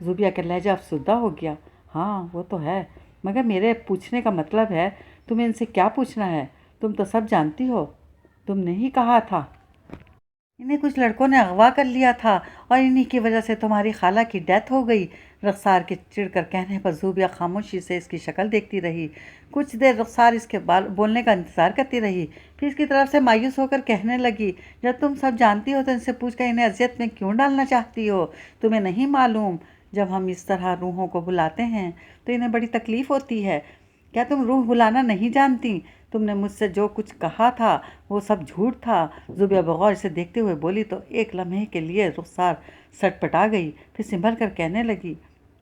زوبیہ کا لہجہ افسردہ ہو گیا۔ ہاں وہ تو ہے، مگر میرے پوچھنے کا مطلب ہے تمہیں ان سے کیا پوچھنا ہے؟ تم تو سب جانتی ہو، تم نے ہی کہا تھا انہیں کچھ لڑکوں نے اغوا کر لیا تھا اور انہی کی وجہ سے تمہاری خالہ کی ڈیتھ ہو گئی۔ رخسار کے چڑ کر کہنے پر زوبیہ خاموشی سے اس کی شکل دیکھتی رہی۔ کچھ دیر رخسار اس کے بولنے کا انتظار کرتی رہی، پھر اس کی طرف سے مایوس ہو کر کہنے لگی، جب تم سب جانتی ہو تو ان سے پوچھ کر انہیں اذیت میں کیوں ڈالنا چاہتی ہو؟ تمہیں نہیں معلوم جب ہم اس طرح روحوں کو بلاتے ہیں تو انہیں بڑی تکلیف ہوتی ہے؟ کیا تم روح بلانا نہیں جانتی؟ تم نے مجھ سے جو کچھ کہا تھا وہ سب جھوٹ تھا۔ زوبیہ بغور اسے دیکھتے ہوئے بولی تو ایک لمحے کے لیے رخسار سٹ پٹا گئی، پھر سنبھل کر کہنے لگی،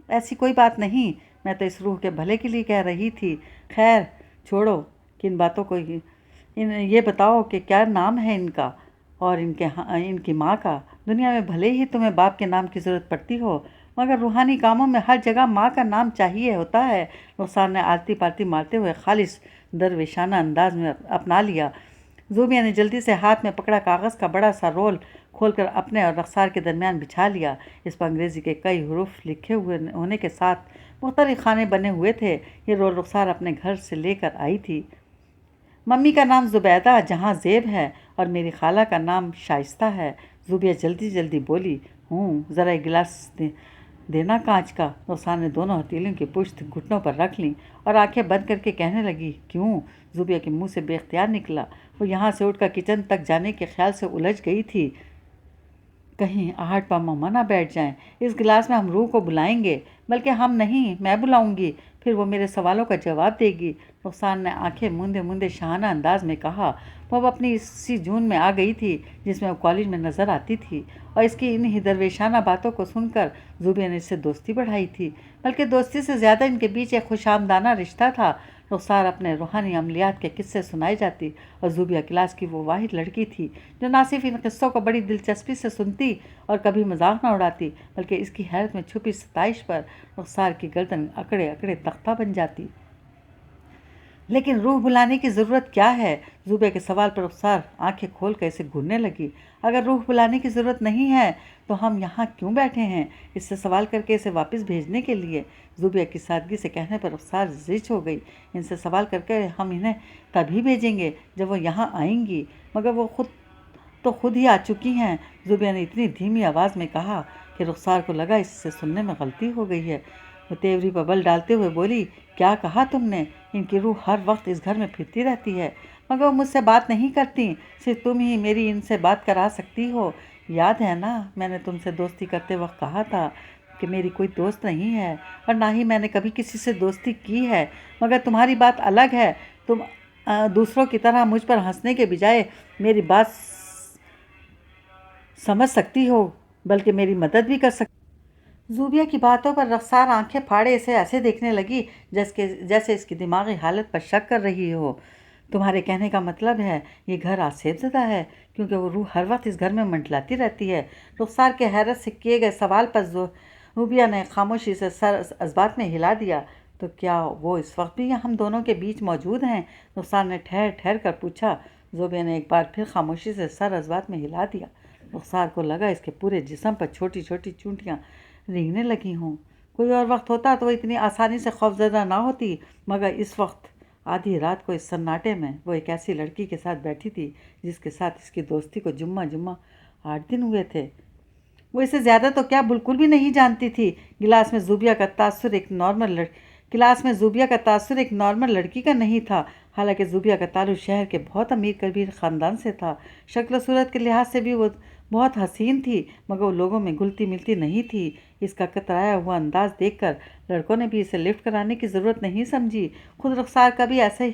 ایسی کوئی بات نہیں، میں تو اس روح کے بھلے کے لیے کہہ رہی تھی۔ خیر چھوڑو کن باتوں کو، یہ بتاؤ کہ کیا نام ہے ان کا اور ان کی ماں کا؟ دنیا میں بھلے ہی تمہیں باپ کے نام کی ضرورت پڑتی ہو، مگر روحانی کاموں میں ہر جگہ ماں کا نام چاہیے ہوتا ہے۔ رخسار نے آلتی پالتی مارتے ہوئے خالص درویشانہ انداز میں اپنا لیا۔ زوبیہ نے جلدی سے ہاتھ میں پکڑا کاغذ کا بڑا سا رول کھول کر اپنے اور رخسار کے درمیان بچھا لیا۔ اس پر انگریزی کے کئی حروف لکھے ہوئے ہونے کے ساتھ مختلف خانے بنے ہوئے تھے۔ یہ رول رخسار اپنے گھر سے لے کر آئی تھی۔ ممی کا نام زبیدہ جہاں زیب ہے اور میری خالہ کا نام شائستہ ہے۔ زوبیہ جلدی جلدی بولی، ذرا ایک گلاس دینا کانچ کا۔ رخسار نے دونوں ہتھیلیوں کی پشت گھٹنوں پر رکھ لیں اور آنکھیں بند کر کے کہنے لگی، کیوں؟ زوبیہ کے منہ سے بے اختیار نکلا۔ وہ یہاں سے اٹھ کر کچن تک جانے کے خیال سے الجھ گئی تھی، کہیں آہٹ پر مما نہ بیٹھ جائیں۔ اس گلاس میں ہم روح کو بلائیں گے، بلکہ ہم نہیں، میں بلاؤں گی، پھر وہ میرے سوالوں کا جواب دے گی۔ رخسار نے آنکھیں موندے موندے شاہانہ انداز میں کہا۔ وہ اب اپنی اسی جون میں آ گئی تھی جس میں وہ کالج میں نظر آتی تھی، اور اس کی انہی درویشانہ باتوں کو سن کر زوبیہ نے اس سے دوستی بڑھائی تھی، بلکہ دوستی سے زیادہ ان کے بیچ ایک خوش آمدانہ رشتہ تھا۔ رخسار اپنے روحانی عملیات کے قصے سنائی جاتی اور زوبیہ کلاس کی وہ واحد لڑکی تھی جو نہ صرف ان قصوں کو بڑی دلچسپی سے سنتی اور کبھی مذاق نہ اڑاتی، بلکہ اس کی حیرت میں چھپی ستائش پر رخسار کی گردن اکڑے اکڑے تختہ بن جاتی۔ لیکن روح بلانے کی ضرورت کیا ہے؟ زوبیہ کے سوال پر رخسار آنکھیں کھول کر اسے گھورنے لگی۔ اگر روح بلانے کی ضرورت نہیں ہے تو ہم یہاں کیوں بیٹھے ہیں؟ اس سے سوال کر کے اسے واپس بھیجنے کے لیے۔ زوبیہ کی سادگی سے کہنے پر رخسار زچ ہو گئی۔ ان سے سوال کر کے ہم انہیں تبھی بھیجیں گے جب وہ یہاں آئیں گی، مگر وہ خود ہی آ چکی ہیں۔ زوبیہ نے اتنی دھیمی آواز میں کہا کہ رخسار کو لگا اس سے سننے میں غلطی ہو گئی ہے۔ وہ تیوری پر بل ڈالتے ہوئے بولی، کیا کہا تم نے؟ ان کی روح ہر وقت اس گھر میں پھرتی رہتی ہے، مگر وہ مجھ سے بات نہیں کرتی، صرف تم ہی میری ان سے بات کرا سکتی ہو۔ یاد ہے نا میں نے تم سے دوستی کرتے وقت کہا تھا کہ میری کوئی دوست نہیں ہے، اور نہ ہی میں نے کبھی کسی سے دوستی کی ہے، مگر تمہاری بات الگ ہے۔ تم دوسروں کی طرح مجھ پر ہنسنے کے بجائے میری بات سمجھ سکتی ہو، بلکہ میری مدد بھی کر سکتی۔ زوبیہ کی باتوں پر رخسار آنکھیں پھاڑے اسے ایسے دیکھنے لگی جیسے اس کی دماغی حالت پر شک کر رہی ہو۔ تمہارے کہنے کا مطلب ہے یہ گھر آسیب زدہ ہے کیونکہ وہ روح ہر وقت اس گھر میں منڈلاتی رہتی ہے؟ رخسار کے حیرت سے کیے گئے سوال پر زوبیہ نے خاموشی سے سر اثبات میں ہلا دیا۔ تو کیا وہ اس وقت بھی ہم دونوں کے بیچ موجود ہیں؟ رخسار نے ٹھہر ٹھہر کر پوچھا۔ زوبیہ نے ایک بار پھر خاموشی سے سر اثبات میں ہلا دیا۔ رخسار کو لگا اس کے پورے جسم پر چھوٹی چھوٹی چونٹیاں رینگنے لگی ہوں۔ کوئی اور وقت ہوتا تو وہ اتنی آسانی سے خوفزدہ نہ ہوتی، مگر اس وقت آدھی رات کو اس سناٹے میں وہ ایک ایسی لڑکی کے ساتھ بیٹھی تھی جس کے ساتھ اس کی دوستی کو جمعہ 8 دن ہوئے تھے۔ وہ اسے زیادہ تو کیا بالکل بھی نہیں جانتی تھی۔ کلاس میں زوبیہ کا تاثر ایک نارمل لڑکی کا نہیں تھا، حالانکہ زوبیہ کا تعلق شہر کے بہت امیر کبیر خاندان سے تھا۔ شکل و صورت کے لحاظ سے بھی وہ بہت حسین تھی، مگر وہ لوگوں میں گلتی ملتی نہیں تھی۔ اس کا کترایا ہوا انداز دیکھ کر لڑکوں نے بھی اسے لفٹ کرانے کی ضرورت نہیں سمجھی۔ خود رخسار کا بھی ایسے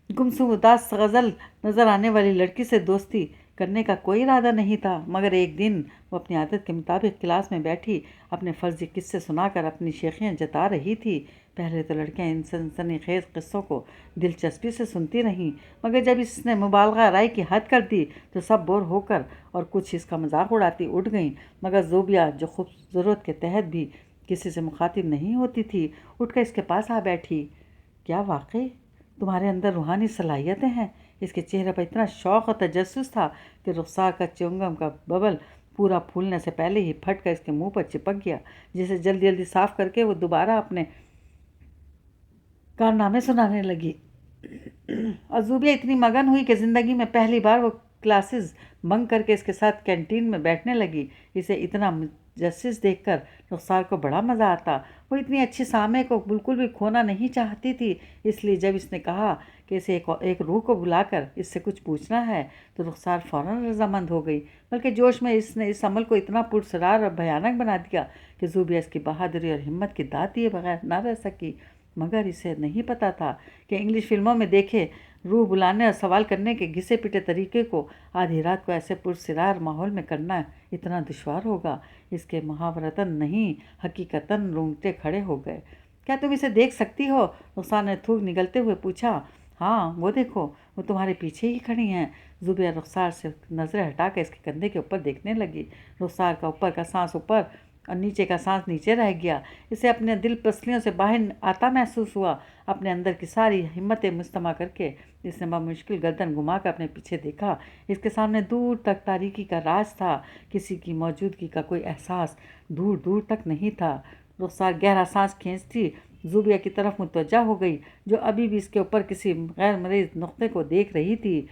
گمسم اداس غزل نظر آنے والی لڑکی سے دوستی کرنے کا کوئی ارادہ نہیں تھا، مگر ایک دن وہ اپنی عادت کے مطابق کلاس میں بیٹھی اپنے فرضی قصے سنا کر اپنی شیخیاں جتا رہی تھی۔ پہلے تو لڑکیاں ان سنسنی خیز قصوں کو دلچسپی سے سنتی رہیں، مگر جب اس نے مبالغہ رائے کی حد کر دی تو سب بور ہو کر اور کچھ اس کا مذاق اڑاتی اٹھ گئیں، مگر زوبیہ جو خود ضرورت کے تحت بھی کسی سے مخاطب نہیں ہوتی تھی اٹھ کر اس کے پاس آ بیٹھی۔ کیا واقعی تمہارے اندر روحانی صلاحیتیں ہیں؟ اس کے چہرے پر اتنا شوق اور تجسس تھا کہ رخسار کا چیونگم کا ببل پورا پھولنے سے پہلے ہی پھٹ کر اس کے منہ پر چپک گیا، جسے جلدی جلدی صاف کر کے وہ دوبارہ اپنے کارنامے سنانے لگی۔ اور زوبیہ اتنی مگن ہوئی کہ زندگی میں پہلی بار وہ کلاسز بنک کر کے اس کے ساتھ کینٹین میں بیٹھنے لگی۔ اسے اتنا مجسس دیکھ کر رخسار کو بڑا مزہ آتا۔ وہ اتنی اچھی سامع کو بالکل بھی کھونا نہیں چاہتی تھی، اس لیے جب اس نے کہا کہ اسے ایک روح کو بلا کر اس سے کچھ پوچھنا ہے تو رخسار فوراً رضامند ہو گئی، بلکہ جوش میں اس نے اس عمل کو اتنا پرسرار اور بھیانک بنا دیا کہ زوبیہ اس کی بہادری اور ہمت کی داد دیے بغیر نہ رہ سکی۔ مگر اسے نہیں پتا تھا کہ انگلش فلموں میں دیکھے روح بلانے اور سوال کرنے کے گھسے پٹے طریقے کو آدھی رات کو ایسے پرسرار ماحول میں کرنا اتنا دشوار ہوگا۔ اس کے محاورتاً نہیں حقیقتاً رونگٹے کھڑے ہو گئے۔ کیا تم اسے دیکھ سکتی ہو؟ رخسار نے تھوک نگلتے ہوئے پوچھا۔ ہاں، وہ دیکھو، وہ تمہارے پیچھے ہی کھڑی ہیں۔ زوبیہ رخسار سے نظریں ہٹا کر اس کے کندھے کے اوپر دیکھنے لگی۔ رخسار کا اوپر کا سانس اوپر اور نیچے کا سانس نیچے رہ گیا۔ اسے اپنے دل پسلیوں سے باہر آتا محسوس ہوا۔ اپنے اندر کی ساری ہمتیں مجتمع کر کے اس نے بمشکل گردن گھما کر اپنے پیچھے دیکھا۔ اس کے سامنے دور تک تاریکی کا راز تھا، کسی کی موجودگی کا کوئی احساس دور دور تک نہیں تھا۔ رخسار گہرا سانس کھینچتی زوبیہ کی طرف متوجہ ہو گئی، جو ابھی بھی اس کے اوپر کسی غیر مرئیز نقطے کو دیکھ رہی تھی۔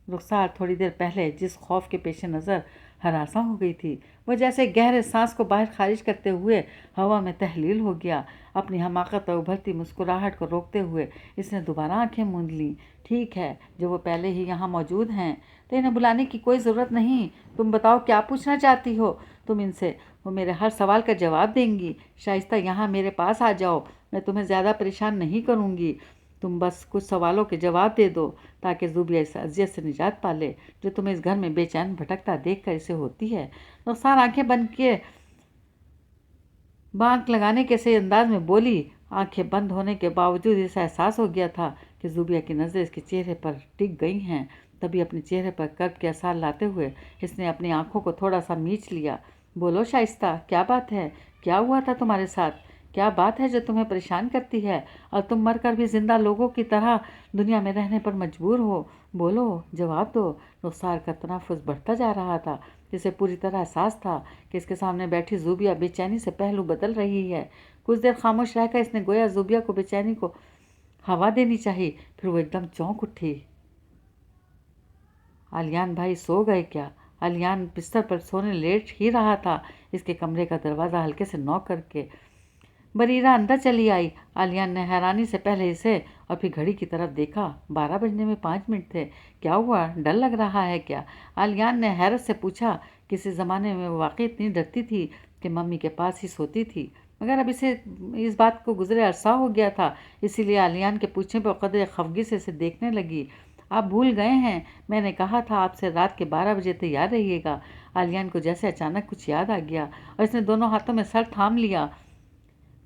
رخسار تھوڑی دیر پہلے جس خوف کے پیش نظر ہراساں ہو گئی تھی، وہ جیسے گہرے سانس کو باہر خارج کرتے ہوئے ہوا میں تحلیل ہو گیا۔ اپنی حماقت اور ابھرتی مسکراہٹ کو روکتے ہوئے اس نے دوبارہ آنکھیں موند لیں۔ ٹھیک ہے، جو وہ پہلے ہی یہاں موجود ہیں تو انہیں بلانے کی کوئی ضرورت نہیں۔ تم بتاؤ کیا پوچھنا چاہتی ہو تم ان سے؟ وہ میرے ہر سوال کا جواب دیں گی۔ شائستہ یہاں میرے پاس آ جاؤ، میں تمہیں زیادہ پریشان نہیں کروں گی۔ تم بس کچھ سوالوں کے جواب دے دو تاکہ زوبیہ اس اذیت سے نجات پالے جو تمہیں اس گھر میں بے چین بھٹکتا دیکھ کر اسے ہوتی ہے۔ رخسار آنکھیں بند کیے بانک لگانے کے سے انداز میں بولی۔ آنکھیں بند ہونے کے باوجود اسے احساس ہو گیا تھا کہ زوبیہ کی نظریں اس کے چہرے پر ٹک گئی ہیں۔ تبھی اپنے چہرے پر کرب کے آثار لاتے ہوئے اس نے اپنی آنکھوں کو تھوڑا سا میچ لیا۔ بولو شائستہ، کیا بات ہے؟ کیا ہوا تھا تمہارے ساتھ؟ کیا بات ہے جو تمہیں پریشان کرتی ہے اور تم مر کر بھی زندہ لوگوں کی طرح دنیا میں رہنے پر مجبور ہو؟ بولو، جواب دو۔ رخسار کا تنفس بڑھتا جا رہا تھا۔ اسے پوری طرح احساس تھا کہ اس کے سامنے بیٹھی زوبیہ بے چینی سے پہلو بدل رہی ہے۔ کچھ دیر خاموش رہ کر اس نے گویا زوبیہ کو بے چینی کو ہوا دینی چاہی، پھر وہ ایک دم چونک اٹھی۔ علیان بھائی سو گئے کیا؟ علیان بستر پر سونے لیٹ ہی رہا تھا، اس کے کمرے کا دروازہ ہلکے سے نوک کر کے بریرہ اندر چلی آئی۔ علیان نے حیرانی سے پہلے اسے اور پھر گھڑی کی طرف دیکھا۔ 12 بجنے میں 5 منٹ تھے۔ کیا ہوا؟ ڈر لگ رہا ہے کیا؟ علیان نے حیرت سے پوچھا۔ کسی زمانے میں وہ واقعی اتنی ڈرتی تھی کہ ممی کے پاس ہی سوتی تھی، مگر اب اسے اس بات کو گزرے عرصہ ہو گیا تھا، اسی لیے علیان کے پوچھنے پر قدرے خفگی سے اسے دیکھنے لگی۔ آپ بھول گئے ہیں، میں نے کہا تھا آپ سے رات کے 12 بجے تیار رہیے گا۔ علیان کو جیسے اچانک کچھ یاد آ گیا اور اس نے دونوں ہاتھوں میں سر تھام لیا۔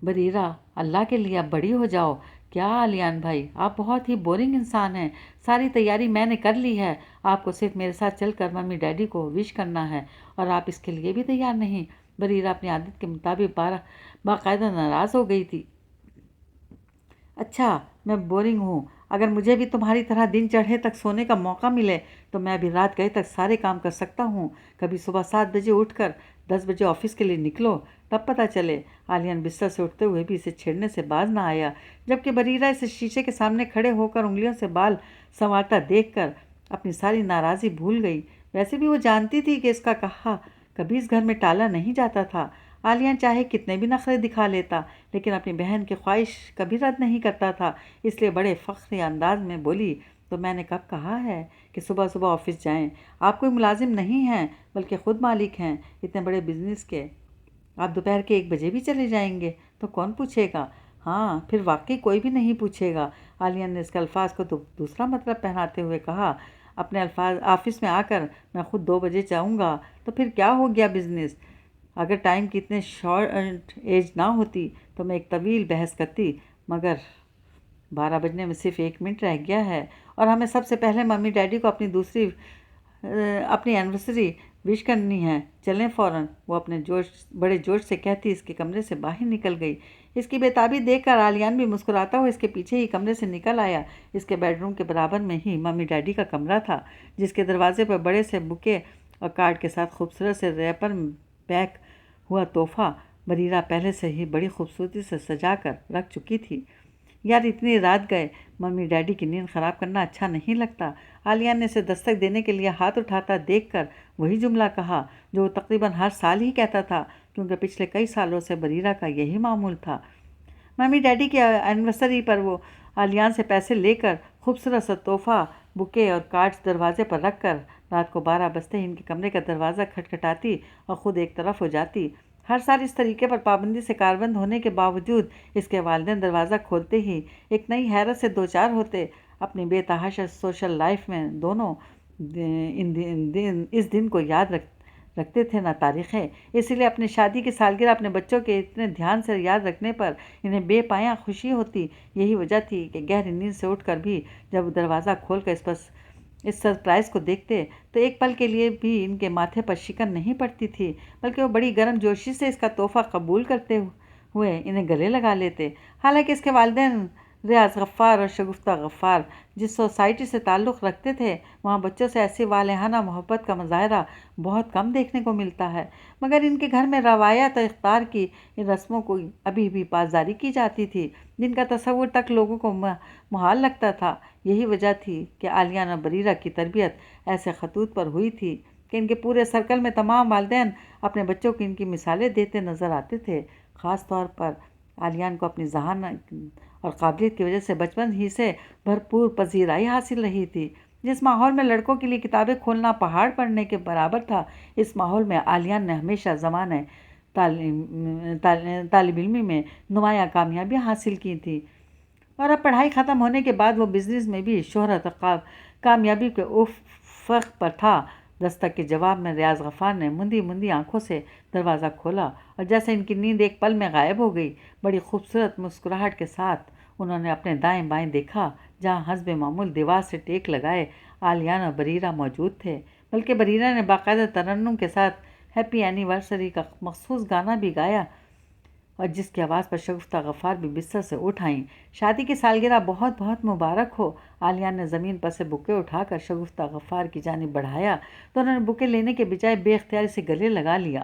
بریرہ، اللہ کے لیے اب بڑی ہو جاؤ۔ کیا علیان بھائی، آپ بہت ہی بورنگ انسان ہیں۔ ساری تیاری میں نے کر لی ہے، آپ کو صرف میرے ساتھ چل کر ممی ڈیڈی کو وش کرنا ہے، اور آپ اس کے لیے بھی تیار نہیں؟ بریرہ اپنی عادت کے مطابق باقاعدہ ناراض ہو گئی تھی۔ اچھا، میں بورنگ ہوں؟ اگر مجھے بھی تمہاری طرح دن چڑھے تک سونے کا موقع ملے تو میں بھی رات گئے تک سارے کام کر سکتا ہوں۔ کبھی صبح 7 بجے اٹھ کر 10 بجے آفس کے لیے نکلو، تب پتہ چلے۔ علیان بستر سے اٹھتے ہوئے بھی اسے چھیڑنے سے باز نہ آیا، جبکہ بریرہ اسے شیشے کے سامنے کھڑے ہو کر انگلیوں سے بال سنوارتا دیکھ کر اپنی ساری ناراضی بھول گئی۔ ویسے بھی وہ جانتی تھی کہ اس کا کہا کبھی اس گھر میں ٹالا نہیں جاتا تھا۔ علیان چاہے کتنے بھی نخرے دکھا لیتا لیکن اپنی بہن کی خواہش کبھی رد نہیں کرتا تھا، اس لیے بڑے فخری انداز میں بولی۔ تو میں نے کب کہا ہے کہ صبح صبح آفس جائیں؟ آپ کوئی ملازم نہیں ہیں بلکہ خود مالک ہیں اتنے بڑے بزنس کے۔ آپ دوپہر کے 1 بجے بھی چلے جائیں گے تو کون پوچھے گا؟ ہاں، پھر واقعی کوئی بھی نہیں پوچھے گا۔ علیان نے اس کے الفاظ کو دوسرا مطلب پہناتے ہوئے کہا۔ اپنے آفس میں آ کر میں خود 2 بجے جاؤں گا تو پھر کیا ہو گیا بزنس؟ اگر ٹائم کی اتنے شارٹ ایج نہ ہوتی تو میں ایک طویل بحث کرتی، مگر 12 بجنے میں صرف 1 منٹ رہ گیا ہے اور ہمیں سب سے پہلے ممی ڈیڈی کو اپنی اینیورسری وش کرنی ہے۔ چلیں فوراً، وہ اپنے بڑے جوش سے کہتی اس کے کمرے سے باہر نکل گئی۔ اس کی بےتابی دیکھ کر علیان بھی مسکراتا ہوا اس کے پیچھے ہی کمرے سے نکل آیا۔ اس کے بیڈ روم کے برابر میں ہی ممی ڈیڈی کا کمرہ تھا، جس کے دروازے پر بڑے سے بکے اور کارڈ کے ساتھ خوبصورت سے ریپر پیک ہوا تحفہ بریرہ پہلے سے ہی بڑی خوبصورتی سے سجا کر رکھ چکی تھی۔ یار اتنی رات گئے، ممی ڈیڈی کی نیند خراب کرنا اچھا نہیں لگتا۔ عالیہ نے اسے دستک دینے کے لیے ہاتھ اٹھاتا دیکھ کر وہی جملہ کہا جو وہ تقریباً ہر سال ہی کہتا تھا، کیونکہ پچھلے کئی سالوں سے بریرہ کا یہی معمول تھا۔ ممی ڈیڈی کی اینیورسری پر وہ عالیان سے پیسے لے کر خوبصورت سا تحفہ بکے اور کارڈز دروازے پر رکھ کر رات کو 12 بجتے ہی ان کے کمرے کا دروازہ کھٹکھٹاتی اور خود ایک طرف ہو جاتی۔ ہر سال اس طریقے پر پابندی سے کاربند ہونے کے باوجود اس کے والدین دروازہ کھولتے ہی ایک نئی حیرت سے دوچار ہوتے۔ اپنی بے تحاشا سوشل لائف میں دونوں اس دن کو یاد رکھتے تھے نہ تاریخیں، اسی لیے اپنی شادی کی سالگرہ اپنے بچوں کے اتنے دھیان سے یاد رکھنے پر انہیں بے پایاں خوشی ہوتی۔ یہی وجہ تھی کہ گہری نیند سے اٹھ کر بھی جب وہ دروازہ کھول کر اس سرپرائز کو دیکھتے تو ایک پل کے لیے بھی ان کے ماتھے پر شکن نہیں پڑتی تھی، بلکہ وہ بڑی گرم جوشی سے اس کا تحفہ قبول کرتے ہوئے انہیں گلے لگا لیتے۔ حالانکہ اس کے والدین ریاض غفار اور شگفتہ غفار جس سوسائٹی سے تعلق رکھتے تھے، وہاں بچوں سے ایسی والہانہ محبت کا مظاہرہ بہت کم دیکھنے کو ملتا ہے، مگر ان کے گھر میں روایات اور اقدار کی ان رسموں کو ابھی بھی پاسداری کی جاتی تھی، جن کا تصور تک لوگوں کو محال لگتا تھا۔ یہی وجہ تھی کہ عالیہ اور بریرہ کی تربیت ایسے خطوط پر ہوئی تھی کہ ان کے پورے سرکل میں تمام والدین اپنے بچوں کو ان کی مثالیں دیتے نظر آتے تھے۔ خاص طور پر عالیان کو اپنی ذہانت اور قابلیت کی وجہ سے بچپن ہی سے بھرپور پذیرائی حاصل رہی تھی۔ جس ماحول میں لڑکوں کے لیے کتابیں کھولنا پہاڑ پڑھنے کے برابر تھا، اس ماحول میں عالیان نے ہمیشہ زمانۂ طالب علمی میں نمایاں کامیابیاں حاصل کی تھی، اور اب پڑھائی ختم ہونے کے بعد وہ بزنس میں بھی شہرت اور کامیابی کے افق پر تھا۔ دستک کے جواب میں ریاض غفار نے مندی آنکھوں سے دروازہ کھولا اور جیسے ان کی نیند ایک پل میں غائب ہو گئی، بڑی خوبصورت مسکراہٹ کے ساتھ انہوں نے اپنے دائیں بائیں دیکھا، جہاں حسب معمول دیوار سے ٹیک لگائے عالیان اور بریرہ موجود تھے، بلکہ بریرہ نے باقاعدہ ترنم کے ساتھ ہیپی اینیورسری کا مخصوص گانا بھی گایا، اور جس کی آواز پر شگفتہ غفار بھی بستر سے اٹھ آئیں۔ شادی کی سالگرہ بہت بہت مبارک ہو۔ عالیہ نے زمین پر سے بکے اٹھا کر شگفتہ غفار کی جانب بڑھایا تو انہوں نے بکے لینے کے بجائے بے اختیاری سے گلے لگا لیا۔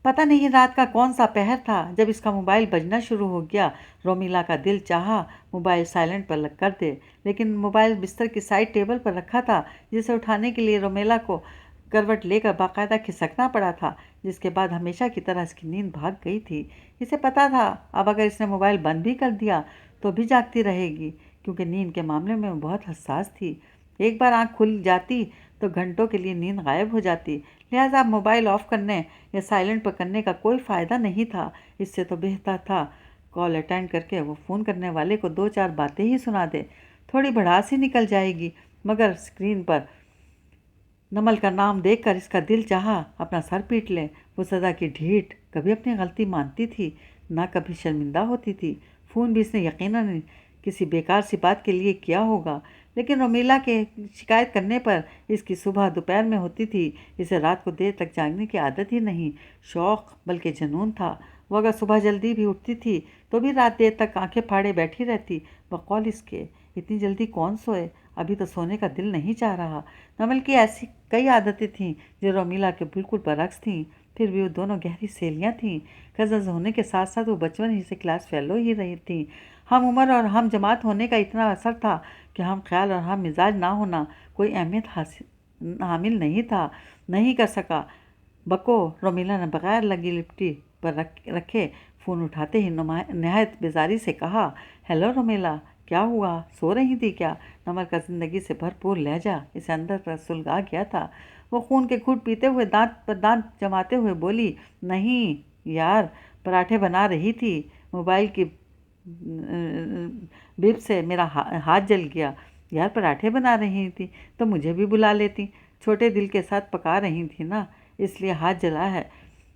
پتہ نہیں رات کا کون سا پہر تھا جب اس کا موبائل بجنا شروع ہو گیا۔ رومیلا کا دل چاہا موبائل سائلنٹ پر کر دے، لیکن موبائل بستر کی سائڈ ٹیبل پر رکھا تھا، جسے اٹھانے کے لیے رومیلا کو کروٹ لے کر باقاعدہ کھسکنا پڑا تھا، جس کے بعد ہمیشہ کی طرح اس کی نیند بھاگ گئی تھی۔ اسے پتہ تھا اب اگر اس نے موبائل بند بھی کر دیا تو بھی جاگتی رہے گی، کیونکہ نیند کے معاملے میں وہ بہت حساس تھی۔ ایک بار آنکھ کھل جاتی تو گھنٹوں کے لیے نیند غائب ہو جاتی، لہٰذا اب موبائل آف کرنے یا سائلنٹ پر کرنے کا کوئی فائدہ نہیں تھا۔ اس سے تو بہتر تھا کال اٹینڈ کر کے وہ فون کرنے والے کو 2-4 باتیں ہی سنا دے، تھوڑی بھڑاس ہی نکل جائے گی۔ مگر اسکرین پر نمل کا نام دیکھ کر اس کا دل چاہا اپنا سر پیٹ لے۔ وہ سزا کی ڈھیٹ کبھی اپنی غلطی مانتی تھی، نہ کبھی شرمندہ ہوتی تھی۔ فون بھی اس نے یقیناً کسی بیکار سی بات کے لیے کیا ہوگا، لیکن رومیلا کے شکایت کرنے پر اس کی صبح دوپہر میں ہوتی تھی۔ اسے رات کو دیر تک جاگنے کی عادت ہی نہیں، شوق بلکہ جنون تھا۔ وہ اگر صبح جلدی بھی اٹھتی تھی تو بھی رات دیر تک آنکھیں پھاڑے بیٹھی رہتی، بقول اس کے اتنی جلدی کون سوئے، ابھی تو سونے کا دل نہیں چاہ رہا۔ نمل کی ایسی کئی عادتیں تھیں جو رومیلا کے بالکل برعکس تھیں، پھر بھی وہ دونوں گہری سہیلیاں تھیں۔ کزنز ہونے کے ساتھ ساتھ وہ بچپن ہی سے کلاس فیلو ہی رہی تھیں۔ ہم عمر اور ہم جماعت ہونے کا اتنا اثر تھا کہ ہم خیال اور ہم مزاج نہ ہونا کوئی اہمیت حامل نہیں تھا، نہیں کر سکا۔ بکو، رومیلا نے بغیر لگی لپٹی پر رکھے فون اٹھاتے ہی نہایت بیزاری سے کہا، ہیلو رومیلا، کیا ہوا، سو رہی تھی کیا؟ نمل کا زندگی سے بھرپور لہجہ اسے اندر پر سلگا گیا تھا۔ وہ خون کے گھونٹ پیتے ہوئے دانت پر دانت جماتے ہوئے بولی، نہیں یار، پراٹھے بنا رہی تھی، موبائل کی بپ سے میرا ہاتھ جل گیا۔ یار پراٹھے بنا رہی تھی تو مجھے بھی بلا لیتی، چھوٹے دل کے ساتھ پکا رہی تھی نا، اس لیے ہاتھ جلا ہے۔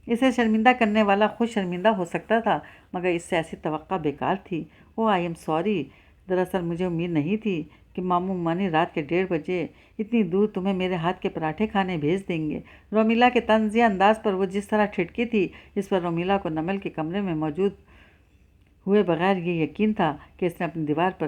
اسے شرمندہ کرنے والا خود شرمندہ ہو سکتا تھا، مگر اس سے ایسی توقع بیکار تھی۔ اوہ آئی ایم سوری، دراصل مجھے امید نہیں تھی کہ ماموں مانی رات کے 1:30 بجے اتنی دور تمہیں میرے ہاتھ کے پراٹھے کھانے بھیج دیں گے۔ رومیلا کے طنزیہ انداز پر وہ جس طرح ٹھٹکی تھی، اس پر رومیلا کو نمل کے کمرے میں موجود ہوئے بغیر یہ یقین تھا کہ اس نے اپنی دیوار پر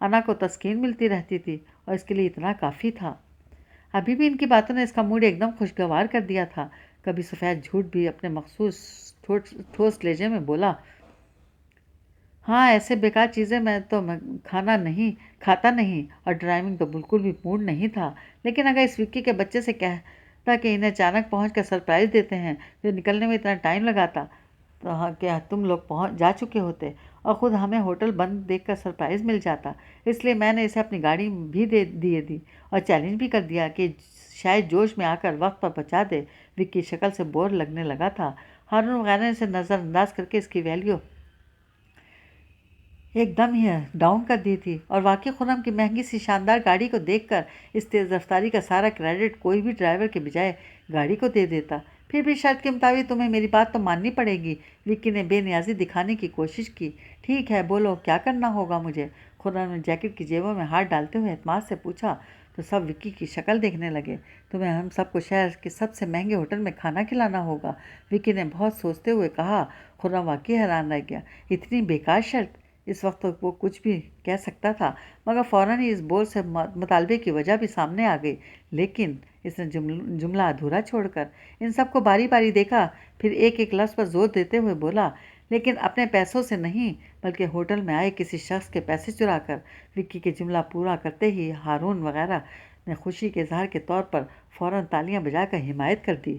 انا کو تسکین ملتی رہتی تھی اور اس کے لیے اتنا کافی تھا۔ ابھی بھی ان کی باتوں نے اس کا موڈ ایک دم خوشگوار کر دیا تھا۔ کبھی سفید جھوٹ بھی اپنے مخصوص ٹھوس لہجے میں بولا، ہاں ایسے بیکار چیزیں میں کھاتا نہیں، اور ڈرائیونگ تو بالکل بھی موڈ نہیں تھا، لیکن اگر اس وکی کے بچے سے کہتا کہ انہیں اچانک پہنچ کر سرپرائز دیتے ہیں جو نکلنے میں اتنا ٹائم لگاتا تو ہاں کیا تم لوگ پہنچ جا چکے ہوتے اور خود ہمیں ہوٹل بند دیکھ کر سرپرائز مل جاتا۔ اس لیے میں نے اسے اپنی گاڑی بھی دے دی اور چیلنج بھی کر دیا کہ شاید جوش میں آ کر وقت پر پہنچا دے۔ وکی کی شکل سے بور لگنے لگا تھا۔ ہارون وغیرہ نے اسے نظر انداز کر کے اس کی ویلیو ایک دم ہی ڈاؤن کر دی تھی، اور واقعی خرم کی مہنگی سی شاندار گاڑی کو دیکھ کر اس تیز رفتاری کا سارا کریڈٹ کوئی بھی ڈرائیور کے بجائے گاڑی کو دے دیتا۔ پھر بھی شرط کے مطابق تمہیں میری بات تو ماننی پڑے گی، وکی نے بے نیازی دکھانے کی کوشش کی۔ ٹھیک ہے بولو کیا کرنا ہوگا مجھے؟ خرم نے جیکٹ کی جیبوں میں ہاتھ ڈالتے ہوئے اعتماد سے پوچھا تو سب وکی کی شکل دیکھنے لگے۔ تمہیں ہم سب کو شہر کے سب سے مہنگے ہوٹل میں کھانا کھلانا ہوگا، وکی نے بہت سوچتے ہوئے کہا۔ خرم واقعی حیران رہ گیا، اتنی بیکار شرط! اس وقت تو وہ کچھ بھی کہہ سکتا تھا، مگر فوراً ہی اس بول سے مطالبے کی وجہ بھی سامنے آ گئی۔ لیکن اس نے جملہ ادھورا چھوڑ کر ان سب کو باری باری دیکھا، پھر ایک ایک لفظ پر زور دیتے ہوئے بولا، لیکن اپنے پیسوں سے نہیں بلکہ ہوٹل میں آئے کسی شخص کے پیسے چرا کر۔ وکی کے جملہ پورا کرتے ہی ہارون وغیرہ نے خوشی کے اظہار کے طور پر فوراً تالیاں بجا کر حمایت کر دی۔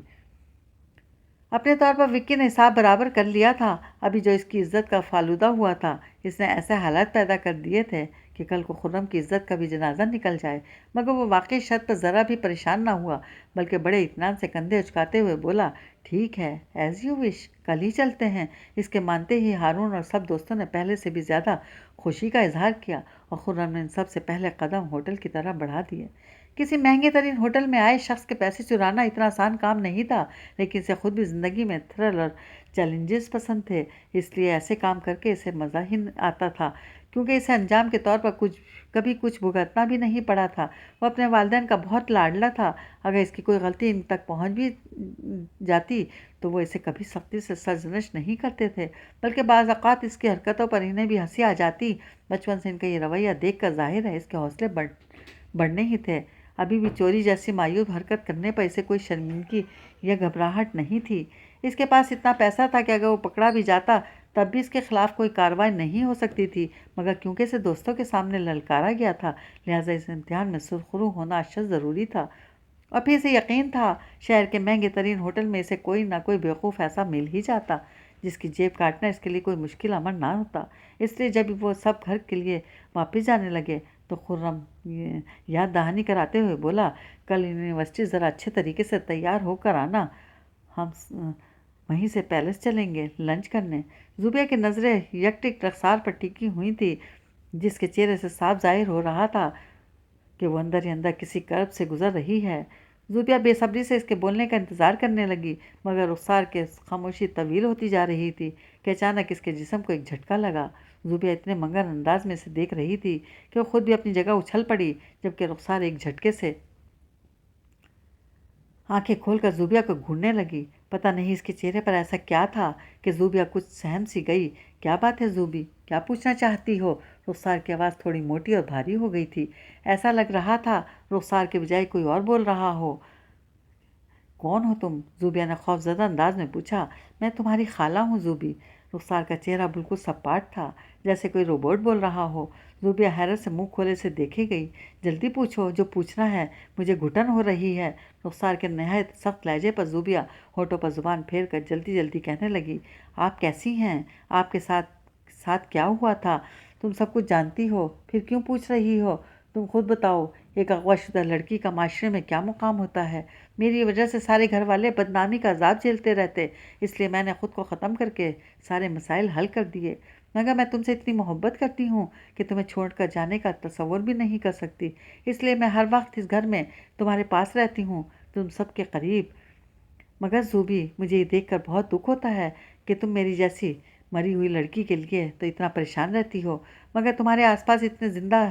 اپنے طور پر وکی نے حساب برابر کر لیا تھا۔ ابھی جو اس کی عزت کا فالودہ ہوا تھا، اس نے ایسے حالات پیدا کر دیے تھے کہ کل کو خرم کی عزت کا بھی جنازہ نکل جائے، مگر وہ واقعی شرط پر ذرا بھی پریشان نہ ہوا، بلکہ بڑے اطمینان سے کندھے اچکاتے ہوئے بولا، ٹھیک ہے ایز یو وش، کل ہی چلتے ہیں۔ اس کے مانتے ہی ہارون اور سب دوستوں نے پہلے سے بھی زیادہ خوشی کا اظہار کیا، اور خرم نے ان سب سے پہلے قدم ہوٹل کی طرف بڑھا دیے۔ کسی مہنگے ترین ہوٹل میں آئے شخص کے پیسے چرانا اتنا آسان کام نہیں تھا، لیکن اسے خود بھی زندگی میں تھرل اور چیلنجز پسند تھے، اس لیے ایسے کام کر کے اسے مزہ ہی آتا تھا، کیونکہ اسے انجام کے طور پر کبھی کچھ بھگتنا بھی نہیں پڑا تھا۔ وہ اپنے والدین کا بہت لاڈلا تھا، اگر اس کی کوئی غلطی ان تک پہنچ بھی جاتی تو وہ اسے کبھی سختی سے سرزنش نہیں کرتے تھے، بلکہ بعض اوقات اس کی حرکتوں پر انہیں بھی ہنسی آ جاتی۔ بچپن سے ان کا یہ رویہ دیکھ کر ظاہر ہے اس کے حوصلے بڑھنے ہی تھے۔ ابھی بھی چوری جیسی معیوب حرکت کرنے پر اسے کوئی شرمندگی یا گھبراہٹ نہیں تھی۔ اس کے پاس اتنا پیسہ تھا کہ اگر وہ پکڑا بھی جاتا تب بھی اس کے خلاف کوئی کارروائی نہیں ہو سکتی تھی، مگر کیونکہ اسے دوستوں کے سامنے للکارا گیا تھا، لہٰذا اس امتحان میں سرخرو ہونا اشد ضروری تھا۔ اور پھر اسے یقین تھا شہر کے مہنگے ترین ہوٹل میں اسے کوئی نہ کوئی بیوقوف ایسا مل ہی جاتا جس کی جیب کاٹنا اس کے لیے کوئی مشکل امر نہ ہوتا۔ اس لیے جب وہ سب گھر کے لیے واپس جانے لگے تو خرم یاد دہانی کراتے ہوئے بولا، کل یونیورسٹی ذرا اچھے طریقے سے تیار ہو کر آنا، ہم وہیں سے پیلس چلیں گے لنچ کرنے۔ زوبیہ کی نظریں یکٹک رخسار پر ٹکی ہوئی تھی، جس کے چہرے سے صاف ظاہر ہو رہا تھا کہ وہ اندر ہی اندر کسی کرب سے گزر رہی ہے۔ زوبیہ بے صبری سے اس کے بولنے کا انتظار کرنے لگی، مگر رخسار کے خاموشی طویل ہوتی جا رہی تھی کہ اچانک اس کے جسم کو ایک جھٹکا لگا۔ زوبیہ اتنے مگر انداز میں اسے دیکھ رہی تھی کہ وہ خود بھی اپنی جگہ اچھل پڑی، جبکہ رخسار ایک جھٹکے سے آنکھیں کھول کر زوبیہ کو گھورنے لگی۔ پتہ نہیں اس کے چہرے پر ایسا کیا تھا کہ زوبیہ کچھ سہم سی گئی۔ کیا بات ہے زوبی، کیا پوچھنا چاہتی ہو؟ رخسار کی آواز تھوڑی موٹی اور بھاری ہو گئی تھی، ایسا لگ رہا تھا رخسار کے بجائے کوئی اور بول رہا ہو۔ کون ہو تم؟ زوبیہ نے خوفزدہ انداز میں پوچھا۔ میں تمہاری خالہ ہوں زوبی۔ رخسار کا چہرہ بالکل سپاٹ تھا، جیسے کوئی روبوٹ بول رہا ہو۔ زوبیہ حیرت سے منہ کھولے سے دیکھے گئی۔ جلدی پوچھو جو پوچھنا ہے، مجھے گھٹن ہو رہی ہے۔ رخسار کے نہایت سخت لہجے پر زوبیہ ہونٹوں پر زبان پھیر کر جلدی جلدی کہنے لگی، آپ کیسی ہیں؟ آپ کے ساتھ کیا ہوا تھا؟ تم سب کچھ جانتی ہو، پھر کیوں پوچھ رہی ہو؟ تم خود بتاؤ، ایک اغوا شدہ لڑکی کا معاشرے میں کیا مقام ہوتا ہے؟ میری وجہ سے سارے گھر والے بدنامی کا عذاب جھیلتے رہتے، اس لیے میں نے خود کو ختم کر کے سارے مسائل حل کر دیے، مگر میں تم سے اتنی محبت کرتی ہوں کہ تمہیں چھوڑ کر جانے کا تصور بھی نہیں کر سکتی، اس لیے میں ہر وقت اس گھر میں تمہارے پاس رہتی ہوں، تم سب کے قریب۔ مگر زوبی، مجھے یہ دیکھ کر بہت دکھ ہوتا ہے کہ تم میری جیسی مری ہوئی لڑکی کے لیے تو اتنا پریشان رہتی ہو، مگر تمہارے آس پاس اتنے زندہ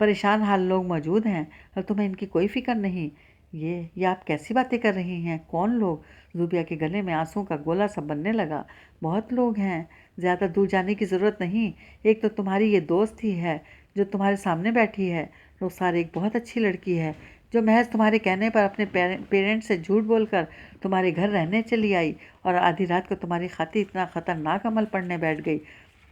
پریشان حال لوگ موجود ہیں اور تمہیں ان کی کوئی فکر نہیں۔ یہ آپ کیسی باتیں کر رہی ہیں؟ کون لوگ؟ زوبیہ کے گلے میں آنسوں کا گولا سا بننے لگا۔ بہت لوگ ہیں، زیادہ دور جانے کی ضرورت نہیں، ایک تو تمہاری یہ دوست ہی ہے جو تمہارے سامنے بیٹھی ہے رخسار ایک بہت اچھی لڑکی ہے جو محض تمہارے کہنے پر اپنے پیرنٹس سے جھوٹ بول کر تمہارے گھر رہنے چلی آئی اور آدھی رات کو تمہاری خاطر اتنا خطرناک عمل پڑھنے بیٹھ گئی۔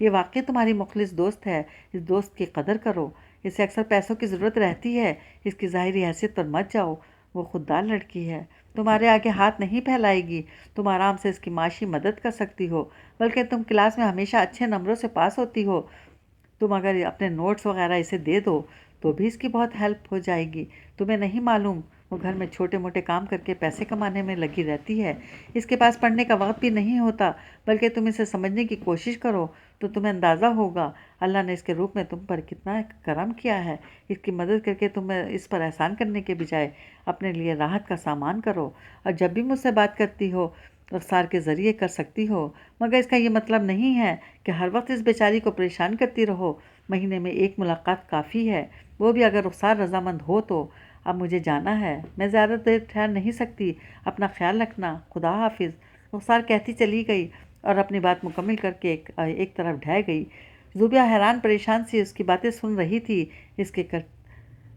یہ واقعی تمہاری مخلص دوست ہے، اس دوست کی قدر کرو، اسے اکثر پیسوں کی ضرورت رہتی ہے، اس کی ظاہری حیثیت پر مت جاؤ، وہ خوددار لڑکی ہے، تمہارے آگے ہاتھ نہیں پھیلائے گی، تم آرام سے اس کی معاشی مدد کر سکتی ہو، بلکہ تم کلاس میں ہمیشہ اچھے نمبروں سے پاس ہوتی ہو، تم اگر اپنے نوٹس وغیرہ اسے دے دو تو بھی اس کی بہت ہیلپ ہو جائے گی۔ تمہیں نہیں معلوم وہ گھر میں چھوٹے موٹے کام کر کے پیسے کمانے میں لگی رہتی ہے، اس کے پاس پڑھنے کا وقت بھی نہیں ہوتا، بلکہ تم اسے سمجھنے کی کوشش کرو تو تمہیں اندازہ ہوگا اللہ نے اس کے روپ میں تم پر کتنا کرم کیا ہے۔ اس کی مدد کر کے تم اس پر احسان کرنے کے بجائے اپنے لیے راحت کا سامان کرو، اور جب بھی مجھ سے بات کرتی ہو رخسار کے ذریعے کر سکتی ہو، مگر اس کا یہ مطلب نہیں ہے کہ ہر وقت اس بیچاری کو پریشان کرتی رہو، مہینے میں ایک ملاقات کافی ہے، وہ بھی اگر رخسار رضامند ہو تو۔ اب مجھے جانا ہے، میں زیادہ دیر ٹھہر نہیں سکتی، اپنا خیال رکھنا، خدا حافظ۔ رخسار کہتی چلی گئی اور اپنی بات مکمل کر کے ایک طرف ڈھہ گئی۔ زوبیہ حیران پریشان سی اس کی باتیں سن رہی تھی، اس کے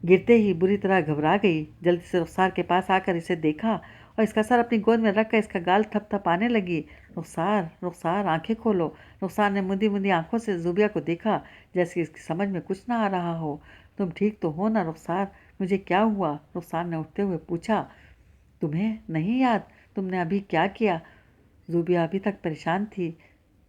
گرتے ہی بری طرح گھبرا گئی، جلدی سے رخسار کے پاس آ کر اسے دیکھا اور اس کا سر اپنی گود میں رکھ کر اس کا گال تھپ تھپانے لگی۔ رخسار، رخسار، آنکھیں کھولو۔ رخسار نے مندی مندی آنکھوں سے زوبیہ کو دیکھا جیسے اس کی سمجھ میں کچھ نہ آ رہا ہو۔ تم ٹھیک تو ہو نا رخسار؟ مجھے کیا ہوا؟ رخسار نے اٹھتے ہوئے پوچھا۔ تمہیں نہیں یاد تم نے ابھی کیا کیا؟ زوبیہ ابھی تک پریشان تھی۔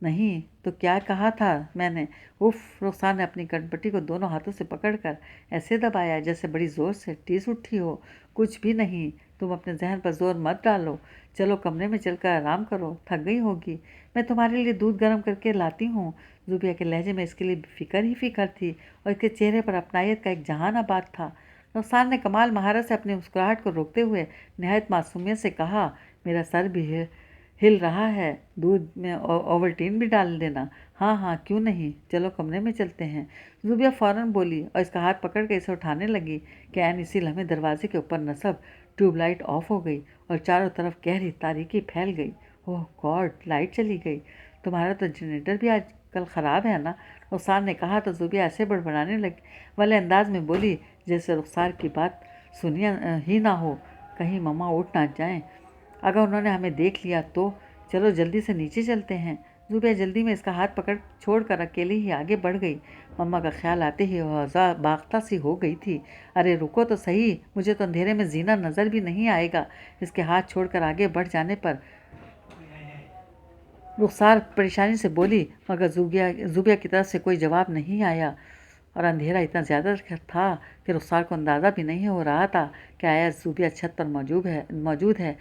نہیں تو کیا کہا تھا میں نے؟ اف! رخسار نے اپنی کنپٹی کو دونوں ہاتھوں سے پکڑ کر ایسے دبایا جیسے بڑی زور سے ٹیس اٹھی ہو۔ کچھ بھی نہیں، تم اپنے ذہن پر زور مت ڈالو، چلو کمرے میں چل کر آرام کرو، تھک گئی ہوگی، میں تمہارے لیے دودھ گرم کر کے لاتی ہوں۔ زوبیہ کے لہجے میں اس کے لیے فکر ہی فکر تھی اور اس کے چہرے پر اپنائیت کا ایک جہان آباد تھا۔ رخسار نے کمال مہارت سے اپنی مسکراہٹ کو روکتے ہوئے نہایت معصومیت سے کہا، میرا سر بھی ہل رہا ہے، دودھ میں اوولٹین بھی ڈال دینا۔ ہاں ہاں، کیوں نہیں، چلو کمرے میں چلتے ہیں۔ زوبیہ فوراً بولی اور اس کا ہاتھ پکڑ کے اسے اٹھانے لگی کہ عین اسی لمحے دروازے کے اوپر نصب ٹیوب لائٹ آف ہو گئی اور چاروں طرف گہری تاریکی پھیل گئی۔ اوہ گاڈ! لائٹ چلی گئی۔ تمہارا تو جنریٹر بھی آج کل خراب ہے نا؟ رخسار نے کہا تو زوبیہ ایسے بڑبڑانے والے انداز میں بولی جیسے رخسار کی بات سنی ہی نہ ہو، کہیں مما اٹھ نہ جائیں، اگر انہوں نے ہمیں دیکھ لیا تو۔ چلو جلدی سے نیچے چلتے ہیں۔ زوبیہ جلدی میں اس کا ہاتھ پکڑ چھوڑ کر اکیلی ہی آگے بڑھ گئی۔ مما کا خیال آتے ہی وہ باختہ سی ہو گئی تھی۔ ارے رکو تو صحیح، مجھے تو اندھیرے میں زینہ نظر بھی نہیں آئے گا۔ اس کے ہاتھ چھوڑ کر آگے بڑھ جانے پر رخسار پریشانی سے بولی، مگر زوبیہ کی طرف سے کوئی جواب نہیں آیا اور اندھیرا اتنا زیادہ تھا کہ رخسار کو اندازہ بھی نہیں ہو رہا تھا کہ آیا زوبیہ چھت پر موجود ہے